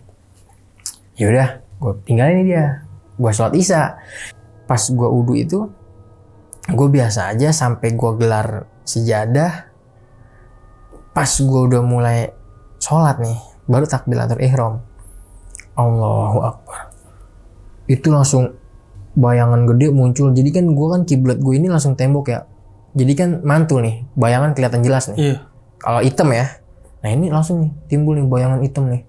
Ya udah, gue tinggalin dia. Gue sholat Isya. Pas gue wudu itu, gue biasa aja sampai gue gelar sejadah. Pas gue udah mulai sholat nih, baru takbiratul ihram. Allahu Akbar. Itu langsung bayangan gede muncul. Jadi kan gue kan kiblat gue ini langsung tembok ya. Jadi kan mantul nih, bayangan kelihatan jelas nih. Iya. Kalau hitam ya. Nah ini langsung nih timbul nih bayangan hitam nih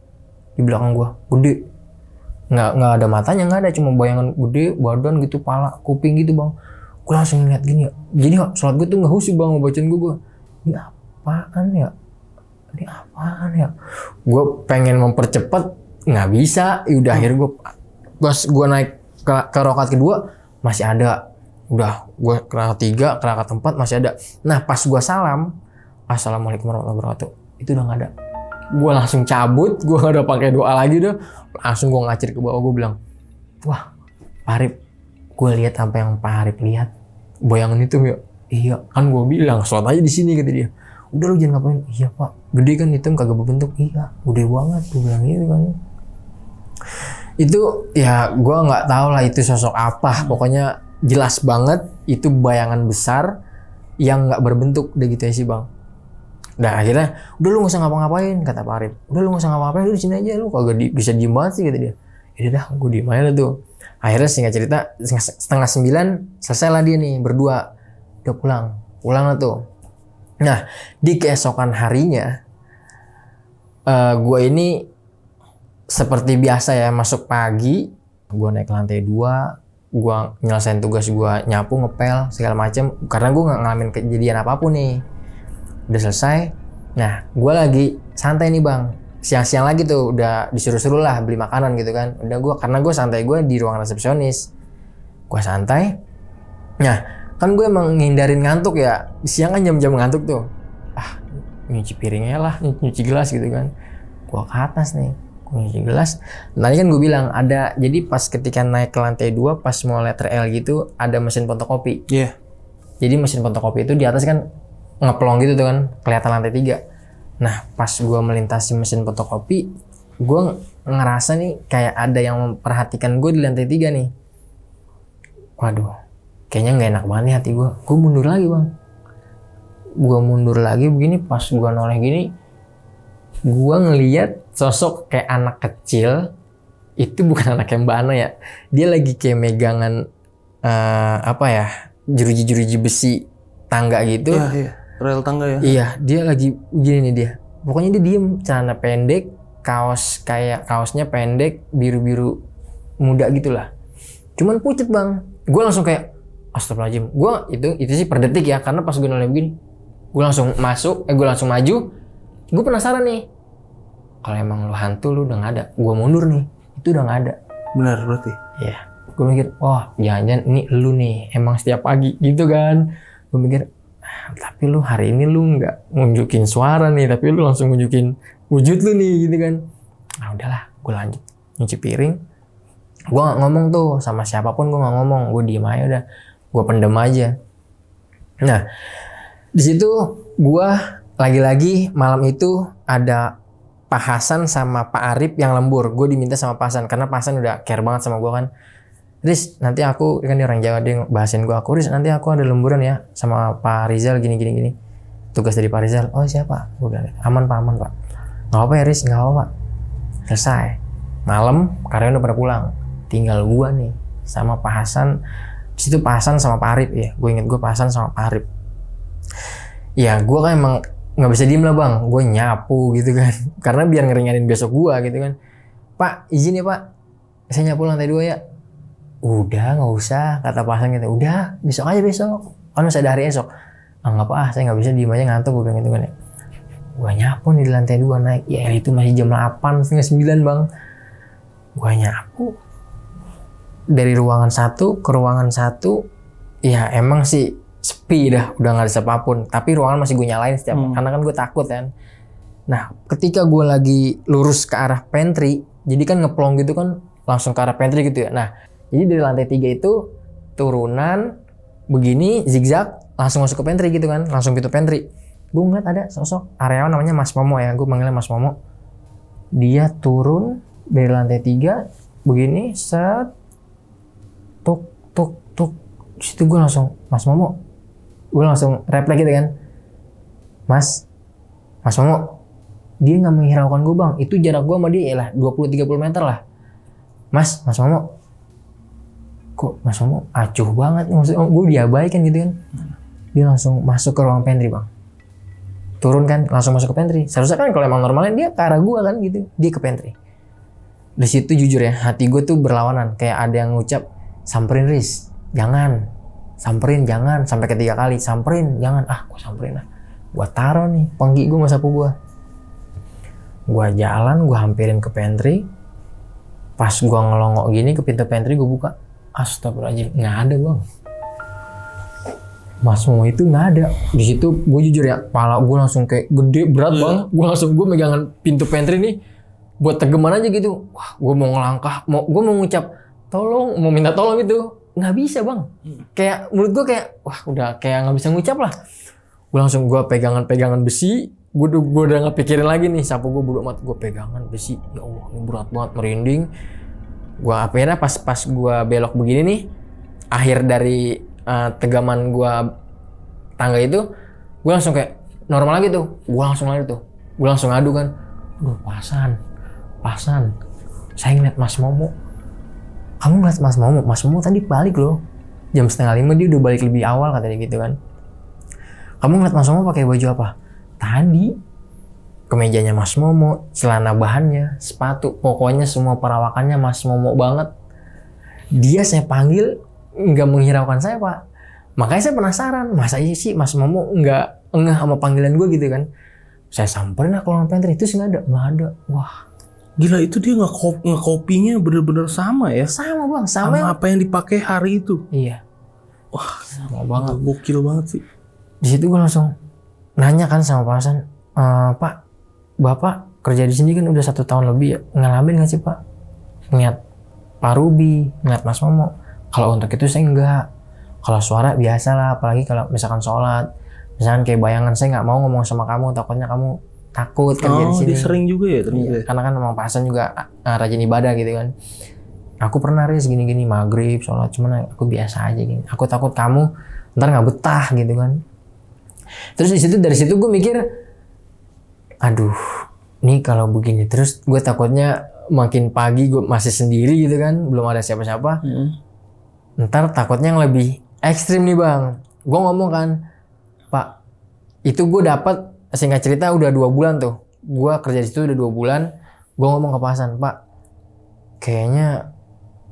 di belakang gue, gede. Nggak ada matanya, nggak ada, cuma bayangan gede, badan gitu, pala, kuping gitu bang. Gue langsung ngeliat gini ya. Jadi sholat gue tuh nggak khusyuk bang, bacaan gue. Ini apaan ya? Gue pengen mempercepat, nggak bisa. Udah akhirnya gue naik ke rakaat kedua masih ada. Udah gue ke rakaat 3, ke rakaat 4 masih ada. Nah pas gue salam, assalamualaikum warahmatullahi wabarakatuh, itu udah nggak ada. Gue langsung cabut, gue gak ada pakai doa lagi dah. Langsung gue ngacir ke bawah, gue bilang, wah Pak Arif, gue lihat apa yang Pak Arif lihat, bayangan itu ya. Iya kan gue bilang sholat aja di sini kata dia. Udah lu jangan ngapain. Iya Pak, gede kan hitam kagak berbentuk. Iya gede banget, gue bilang gitu kan. Itu ya gue nggak tahu lah itu sosok apa. Pokoknya jelas banget itu bayangan besar yang nggak berbentuk, udah gitu ya sih bang. Nah akhirnya, udah lu gak usah ngapa-ngapain kata Pak Arif. Udah lu gak usah ngapa-ngapain, lu di sini aja, lu kagak bisa diem banget sih kata dia. Ya udah, gue diem aja tuh. Akhirnya singkat cerita 8:30 selesai lah dia nih berdua. Udah pulang lah tuh. Nah di keesokan harinya, gue ini seperti biasa ya, masuk pagi, gue naik ke lantai 2, gue nyelesain tugas gue, nyapu, ngepel segala macem. Karena gue gak ngalamin kejadian apapun nih. Udah selesai. Nah gue lagi santai nih bang, siang-siang lagi tuh udah disuruh-suruh lah beli makanan gitu kan. Udah karena gue santai, gue di ruang resepsionis, gue santai. Nah kan gue emang ngindarin ngantuk ya, siang kan jam-jam ngantuk tuh. Nyuci piringnya lah, nyuci gelas gitu kan. Gue ke atas nih, gue nyuci gelas. Tadi kan gue bilang ada, jadi pas ketika naik ke lantai 2 pas mau letter L gitu ada mesin fotokopi. Iya. Jadi mesin fotokopi itu di atas kan ngeplong gitu tuh kan, kelihatan lantai 3. Nah pas gue melintasi mesin fotokopi, gue ngerasa nih kayak ada yang memperhatikan gue di lantai 3 nih. Waduh, kayaknya nggak enak banget nih hati gue. Gue mundur lagi bang. Gue mundur lagi begini, pas gue noleh gini, gue ngeliat sosok kayak anak kecil. Itu bukan anak yang Mbak Ana ya. Dia lagi kayak megangan jeruji-jeruji besi tangga gitu. Iya. Rel tangga ya? Iya, dia lagi gini nih dia. Pokoknya dia diem, celana pendek, kaosnya pendek, biru-biru muda gitulah. Cuman pucet bang. Gue langsung kayak, astagfirullahaladzim. Gue itu sih per detik ya, karena pas gue noleh begini, gue langsung maju. Gue penasaran nih. Kalau emang lu hantu, lu udah nggak ada. Gue mundur nih, itu udah nggak ada. Benar berarti? Iya. Gue mikir, wah jangan-jangan ini lu nih, emang setiap pagi gitu kan. Gue mikir, Tapi lu hari ini lu nggak nunjukin suara nih, tapi lu langsung nunjukin wujud lu nih gitu kan. Nah udahlah, gue lanjut nyuci piring. Gue nggak ngomong tuh sama siapapun, gue nggak ngomong, gue diem aja udah, gue pendem aja. Nah di situ gue lagi-lagi malam itu ada Pak Hasan sama Pak Arif yang lembur. Gue diminta sama Pak Hasan karena Pak Hasan udah care banget sama gue kan. Riz, nanti aku, kan dia orang Jawa, dia bahasin gue, Riz nanti aku ada lemburan ya sama Pak Rizal gini. Tugas dari Pak Rizal. Oh siapa? Gue bilang, aman pak. Gak apa ya Riz, gak apa pak. Selesai. Malam, karyawan udah pada pulang. Tinggal gue nih sama Pak Hasan. Di situ Pak Hasan sama Pak Arif ya. Gue inget gue Pak Hasan sama Pak Arif. Ya gue kan emang gak bisa diem lah bang. Gue nyapu gitu kan. Karena biar ngeringanin besok gue gitu kan. Pak, izin ya pak. Saya nyapu lantai 2 ya. Udah nggak usah, kata Pak Hasan gitu. Udah besok aja besok, kan masih ada hari esok. Nggak apa, saya nggak bisa diem aja ngantuk, gue bilang gitu kan ya. Gue nyapu nih di lantai 2 naik, ya itu masih jam 8, setengah 9 bang. Gue nyapu dari ruangan 1 ke ruangan 1, ya emang sih sepi dah, udah nggak ada siapapun. Tapi ruangan masih gue nyalain setiap, karena kan gue takut kan. Nah ketika gue lagi lurus ke arah pantry, jadi kan ngeplong gitu kan, langsung ke arah pantry gitu ya. Nah jadi dari lantai 3 itu turunan begini zigzag langsung masuk ke pantry gitu kan, langsung pintu pantry. Gue ngeliat ada sosok karyawan namanya Mas Momo ya, gue manggilnya Mas Momo. Dia turun dari lantai 3 begini, set, tuk. Di situ gue langsung, Mas Momo, gue langsung refleks gitu kan, Mas Momo. Dia nggak menghiraukan gue bang, itu jarak gue sama dia ya lah 20-30 meter lah. Mas Momo. Kok Mas Momo acuh banget, maksudnya gue diabaikan gitu kan. Dia langsung masuk ke ruang pantry bang, turun kan langsung masuk ke pantry. Seharusnya kan kalau emang normalnya dia ke arah gue kan gitu, dia ke pantry. Di situ jujur ya, hati gue tuh berlawanan, kayak ada yang ngucap samperin Riz, jangan, samperin jangan, sampai ketiga kali samperin jangan, gue samperin lah. Gue taruh nih penggi gue sama sapu gue jalan, gue hampirin ke pantry. Pas gue ngelongok gini ke pintu pantry, gue buka. Astagfirullahaladzim, nggak ada bang. Mas Momo itu nggak ada. Di situ gue jujur ya, kepala gue langsung kayak gede berat bang. Gue megangan pintu pantry nih, buat tegeman aja gitu. Wah, gue mau ngelangkah, gue mau ngucap tolong, mau minta tolong gitu, nggak bisa bang. Kayak menurut gue kayak, wah udah kayak nggak bisa ngucap lah. Gue pegangan besi. Gue udah nggak pikirin lagi nih, sapu gue bodo amat. Gue pegangan besi, ya Allah ini berat banget, merinding. Gue akhirnya pas gue belok begini nih, akhir dari tegaman gue tangga itu, gue langsung kayak normal lagi tuh. Gue langsung lari tuh, gue langsung ngadu kan. Aduh Pasan, saya ngeliat Mas Momo. Kamu ngeliat Mas Momo tadi balik loh, jam 4:30 dia udah balik lebih awal katanya gitu kan. Kamu ngeliat Mas Momo pakai baju apa? Tadi kemejanya Mas Momo, celana bahannya, sepatu, pokoknya semua perawakannya Mas Momo banget. Dia saya panggil nggak menghiraukan saya pak. Makanya saya penasaran, masa iya sih Mas Momo nggak ngeh sama panggilan gue gitu kan. Saya samperin lah ke ruang pantry, itu sih nggak ada. Wah gila, itu dia ngekopinya bener-bener sama ya? Sama bang, sama apa yang dipakai hari itu. Iya. Wah sama banget, gokil banget sih. Di situ gue langsung nanya kan sama Pak Hasan, Pak, Bapak kerja di sini kan udah 1 tahun lebih ya, ngalamin nggak sih Pak ngeliat Pak Ruby, ngeliat Mas Momo? Kalau untuk itu saya enggak. Kalau suara biasa lah, apalagi kalau misalkan sholat, misalkan kayak bayangan, saya nggak mau ngomong sama kamu, takutnya kamu takut kerja di sini. Dia sering juga ya ternyata. Iya, karena kan memang Pak Hasan juga rajin ibadah gitu kan. Aku pernah Riz gini-gini maghrib sholat, cuman aku biasa aja gini. Aku takut kamu ntar nggak betah gitu kan. Terus dari situ gue mikir, aduh, nih kalau begini terus gue takutnya makin pagi gue masih sendiri gitu kan, belum ada siapa-siapa. Ntar takutnya yang lebih ekstrim nih bang. Gue ngomong kan, Pak, itu gue dapat singkat cerita udah 2 bulan tuh. Gue kerja di situ udah 2 bulan. Gue ngomong ke Pak Hasan, Pak, kayaknya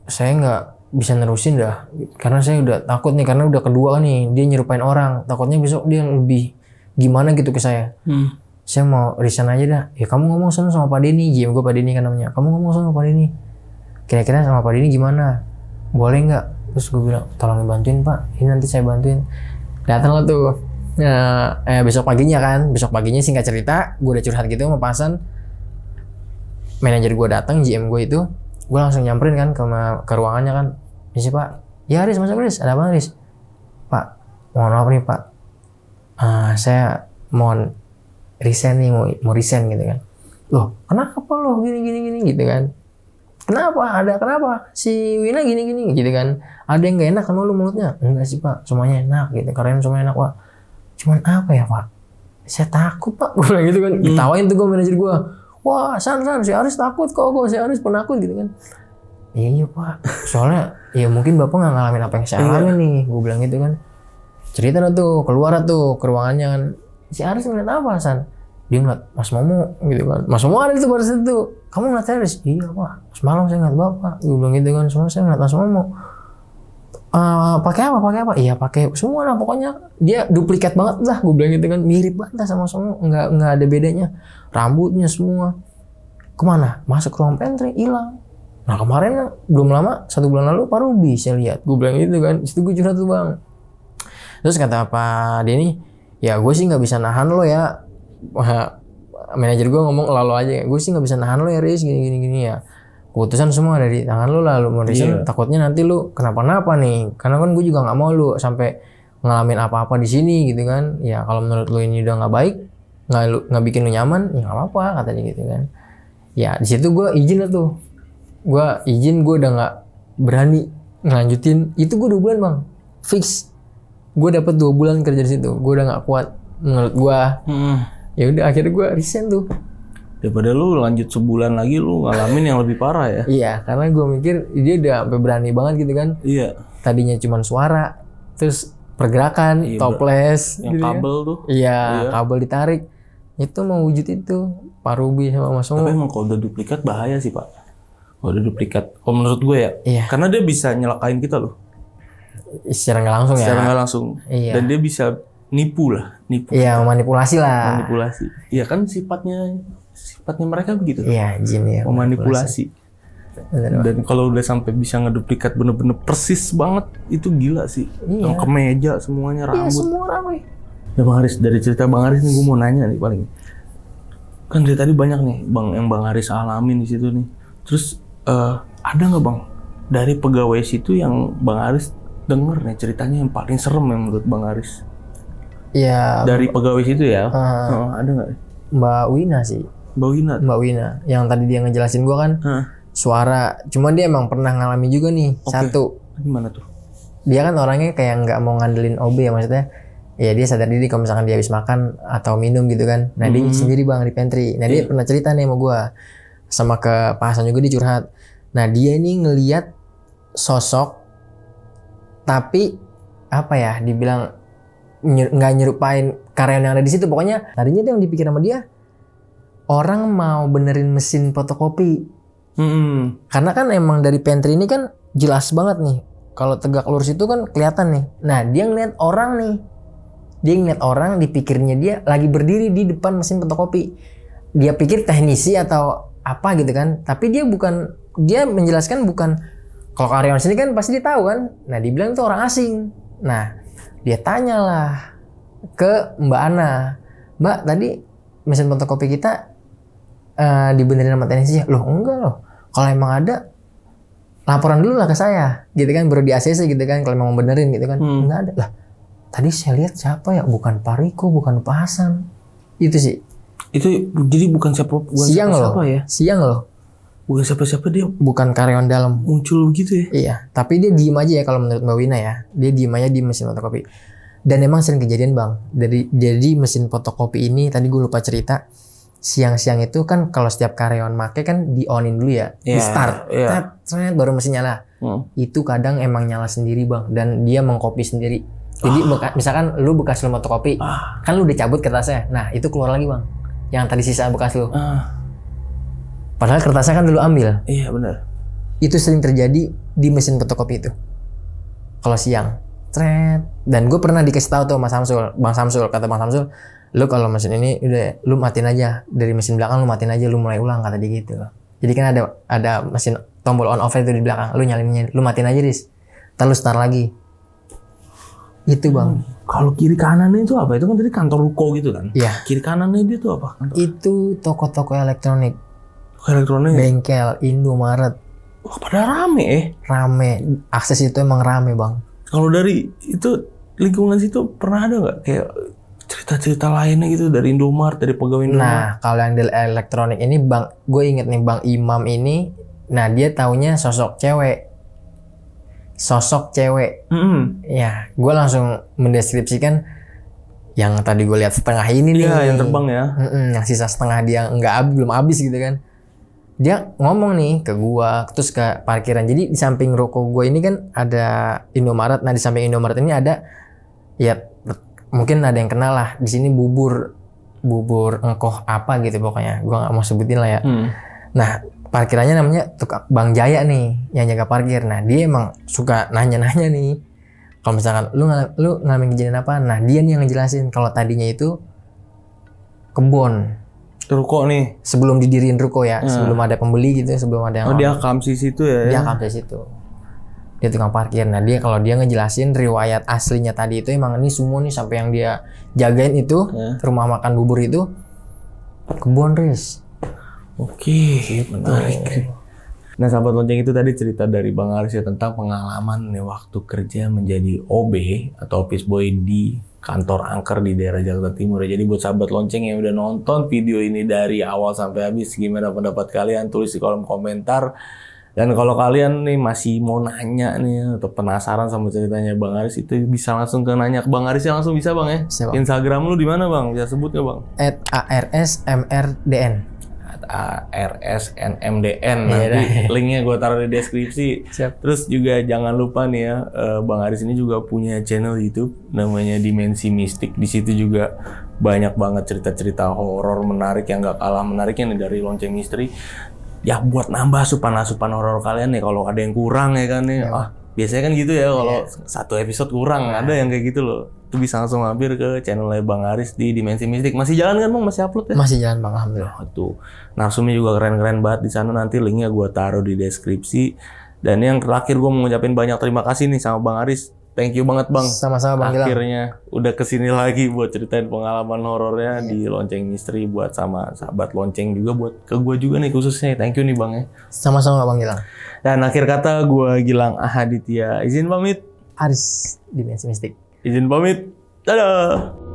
saya nggak bisa nerusin dah, karena saya udah takut nih, karena udah kedua nih dia nyerupain orang, takutnya besok dia lebih gimana gitu ke saya. Saya mau resign aja dah. Ya kamu ngomong sama Pak Denny, GM gue Pak Denny kan namanya. Kamu ngomong sama Pak Denny, kira-kira sama Pak Denny gimana, boleh nggak? Terus gue bilang, tolong bantuin Pak, ini nanti saya bantuin. Datang lah tuh Besok paginya singkat cerita gue udah curhat gitu sama Pasan. Manajer gue datang, GM gue itu, gue langsung nyamperin kan ke ruangannya kan. Ini Pak, ya Riz, masuk Riz, ada apa Riz? Pak, mohon maaf nih Pak, saya mohon resign nih, mau resign gitu kan. Loh, kenapa lo gini gitu kan? Kenapa? Si Wina gini gitu kan? Ada yang gak enak kan lu mulutnya? Enggak sih Pak, semuanya enak gitu. Karena semuanya enak Pak. Cuman apa ya Pak? Saya takut Pak, gue bilang gitu kan. Ditawain tuh gue manajer gue. Wah, San, si Aris takut kok, si Aris penakut gitu kan. Iya Pak, soalnya ya mungkin Bapak gak ngalamin apa yang saya alami nih, gue bilang gitu kan. Cerita tuh, keluar tuh ke ruangannya kan. Si Aris ngeliat apa San? Dia ngeliat Mas Momo gitu kan. Mas Momo ada tuh pada situ. Kamu ngeliat Aris? Iya Pak, semalam saya ngeliat Bapak. Gue bilang gitu kan, semalam saya ngeliat Mas Momo. Pakai apa? Iya pakai semua lah pokoknya. Dia duplikat banget lah, gue bilang gitu kan. Mirip banget lah sama semua, nggak ada bedanya. Rambutnya semua. Kemana? Masuk ke ruang pantry, hilang. Nah kemarin belum lama, 1 bulan lalu Pak Ruby saya lihat. Gue bilang gitu kan. Situ gue curhat tuh Bang. Terus kata Pak Denny, ya gue sih nggak bisa nahan lo ya. Manajer gue ngomong lalu aja, gue sih nggak bisa nahan lo ya Riz, gini ya. Keputusan semua ada di tangan lu lah, lu mau resign, takutnya nanti lu kenapa-napa nih. Karena kan gue juga nggak mau lu sampai ngalamin apa-apa di sini gitu kan. Ya kalau menurut lu ini udah nggak baik, nggak bikin lu nyaman, ya nggak apa-apa katanya gitu kan. Ya di situ gue izin lah tuh. Gue udah nggak berani ngelanjutin. Itu gue 2 bulan Bang, fix. Gue dapet 2 bulan kerja di situ. Gue udah nggak kuat menurut gue. Ya udah akhirnya gue resign tuh. Daripada lu lanjut sebulan lagi lu ngalamin yang lebih parah ya. Iya, karena gue mikir dia udah sampai berani banget gitu kan. Iya. Tadinya cuma suara, terus pergerakan, topless, yang gitu kabel ya. tuh. Iya, kabel ditarik. Itu mau wujud itu, Pak Ruby sama Mas Momo. Tapi emang kalau udah duplikat bahaya sih Pak. Kalau udah duplikat, kalau menurut gue ya. Iya. Karena dia bisa nyelakain kita loh. Secara nggak langsung ya. Secara nggak langsung. Iya. Dan dia bisa nipu. Iya, manipulasi lah. Manipulasi. Iya kan sifatnya mereka begitu. Iya, jin ya. Memanipulasi. Dan kalau udah sampai bisa ngeduplikat bener-bener persis banget, itu gila sih. Iya. Yang kemeja semuanya rambut. Iya, semua rambut. Ya Bang Aris, dari cerita Bang Aris nih gue mau nanya nih paling. Kan dari tadi banyak nih Bang Aris alamin di situ nih. Terus ada nggak Bang dari pegawai situ yang Bang Aris denger nih ceritanya yang paling serem yang menurut Bang Aris? Iya. Dari pegawai situ ya? Ada nggak? Mbak Wina sih. Mbak Wina, yang tadi dia ngejelasin gua kan suara. Cuman dia emang pernah ngalami juga nih. Satu. Gimana tuh? Dia kan orangnya kayak nggak mau ngandelin OB ya, maksudnya. Ya dia sadar diri kalau misalkan dia habis makan atau minum gitu kan. Nah dia sendiri Bang di pantry. Nah dia pernah cerita nih sama gua. Sama ke Pak Hasan juga dia curhat. Nah dia ini ngelihat sosok, tapi apa ya? Dibilang nggak nyerupain karyawan yang ada di situ. Pokoknya tadinya tuh yang dipikir sama dia, orang mau benerin mesin fotokopi. Karena kan emang dari pantry ini kan jelas banget nih. Kalau tegak lurus itu kan kelihatan nih. Nah dia ngeliat orang nih. Dia ngeliat orang, dipikirnya dia lagi berdiri di depan mesin fotokopi. Dia pikir teknisi atau apa gitu kan. Tapi dia menjelaskan bukan. Kalau karyawan sini kan pasti dia tahu kan. Nah dibilang itu orang asing. Nah dia tanyalah ke Mbak Ana. Mbak tadi mesin fotokopi kita dibenerin sama teknisi. Loh enggak loh. Kalau emang ada, laporan dulu lah ke saya. Gitu kan, baru di ACC gitu kan. Kalau emang mau benerin gitu kan. Enggak ada. Lah, tadi saya lihat siapa ya? Bukan Pak Riko, bukan Pak Hasan. Itu sih. Itu jadi bukan siapa ya? Siang loh. Bukan siapa-siapa, dia bukan karyawan dalam. Muncul gitu ya? Iya, tapi dia diem aja ya kalau menurut Mbak Wina ya. Dia diem aja di mesin fotokopi. Dan emang sering kejadian Bang. Jadi mesin fotokopi ini, tadi gue lupa cerita. Siang-siang itu kan kalau setiap karyawan make kan di-onin dulu ya. Di start. Baru mesin nyala. Itu kadang emang nyala sendiri Bang. Dan dia mengcopy sendiri. Jadi misalkan lu bekas lu fotokopi. Kan lu udah cabut kertasnya. Nah itu keluar lagi Bang. Yang tadi sisa bekas lu. Padahal kertasnya kan dulu ambil. Iya benar. Itu sering terjadi di mesin fotokopi itu. Kalau siang. Dan gue pernah dikasih tahu tuh Bang Samsul, kata Bang Samsul, lu kalau mesin ini udah lu matiin aja dari mesin belakang, lu matiin aja, lu mulai ulang, kata dia gitu. Jadi kan ada mesin tombol on off itu di belakang, lu nyalainnya, lu matiin aja Riz. Ntar lu start lagi. Itu Bang. Kalau kiri kanannya itu apa? Itu kan tadi kantor ruko gitu kan? Iya. Kiri kanannya dia tuh apa? Kantor? Itu toko-toko elektronik. Elektronik. Bengkel, Indomaret. Wah, pada rame Rame. Akses itu emang rame, Bang. Kalau dari itu lingkungan situ pernah ada nggak kayak cerita-cerita lainnya gitu dari Indomaret, dari pegawai Indomaret? Nah, kalau yang di elektronik ini, Bang, gue inget nih Bang Imam ini. Nah, dia taunya sosok cewek. Ya, gue langsung mendeskripsikan yang tadi gue lihat setengah ini nih. Iya, yang terbang ya. Yang sisa setengah dia belum habis gitu kan. Dia ngomong nih ke gue, terus ke parkiran. Jadi di samping ruko gue ini kan ada Indomaret. Nah, di samping Indomaret ini ada, ya mungkin ada yang kenal lah. Di sini bubur engkoh apa gitu pokoknya. Gue nggak mau sebutin lah ya. Nah, parkirannya namanya tukang Bang Jaya nih yang jaga parkir. Nah, dia emang suka nanya-nanya nih. Kalau misalkan lu ngalamin kejadian apa? Nah, dia nih yang ngejelasin kalau tadinya itu kebon. Ruko nih. Sebelum didiriin ruko ya, sebelum ada pembeli gitu, sebelum ada yang dia kamsi situ ya. Dia kamsi situ. Dia tukang parkir. Nah, kalau dia ngejelasin riwayat aslinya tadi itu emang ini semua nih sampai yang dia jagain itu rumah makan bubur itu kebun, Riz. Oke, menarik. Nah, sahabat lonceng itu tadi cerita dari Bang Aris ya tentang pengalaman nih waktu kerja menjadi OB atau office boy di kantor angker di daerah Jakarta Timur. Jadi buat sahabat lonceng yang udah nonton video ini dari awal sampai habis, gimana pendapat kalian? Tulis di kolom komentar. Dan kalau kalian nih masih mau nanya nih atau penasaran sama ceritanya Bang Aris, itu bisa langsung nanya ke Bang Aris ya, langsung bisa Bang ya. Bisa, Bang. Instagram lu di mana Bang? Bisa sebut nggak Bang? @arsmrdn. ARSNMDN. Nanti linknya gue taruh di deskripsi. Siap. Terus juga jangan lupa nih ya, Bang Aris ini juga punya channel YouTube namanya Dimensi Mistik. Di situ juga banyak banget cerita-cerita horor menarik yang gak kalah menariknya nih dari Lonceng Misteri. Ya buat nambah asupan horor kalian nih, kalau ada yang kurang ya kan nih. Biasanya kan gitu ya, kalau satu episode kurang, ada yang kayak gitu loh. Itu bisa langsung mampir ke channelnya Bang Aris di Dimensi Mistik. Masih jalan kan Bang? Masih upload ya? Masih jalan Bang, alhamdulillah. Tuh, narsumnya juga keren-keren banget di sana. Nanti linknya gue taruh di deskripsi. Dan yang terakhir gue mau ngucapin banyak terima kasih nih sama Bang Aris. Thank you banget Bang. Sama-sama Bang Gilang. Akhirnya udah kesini lagi buat ceritain pengalaman horornya di Lonceng Misteri buat sama sahabat lonceng juga, buat ke gue juga nih khususnya. Thank you nih Bang ya. Sama-sama Bang Gilang. Dan akhir kata gue Gilang Ahaditya izin pamit. Aris Dimensi Mistik. Izin pamit. Dadah.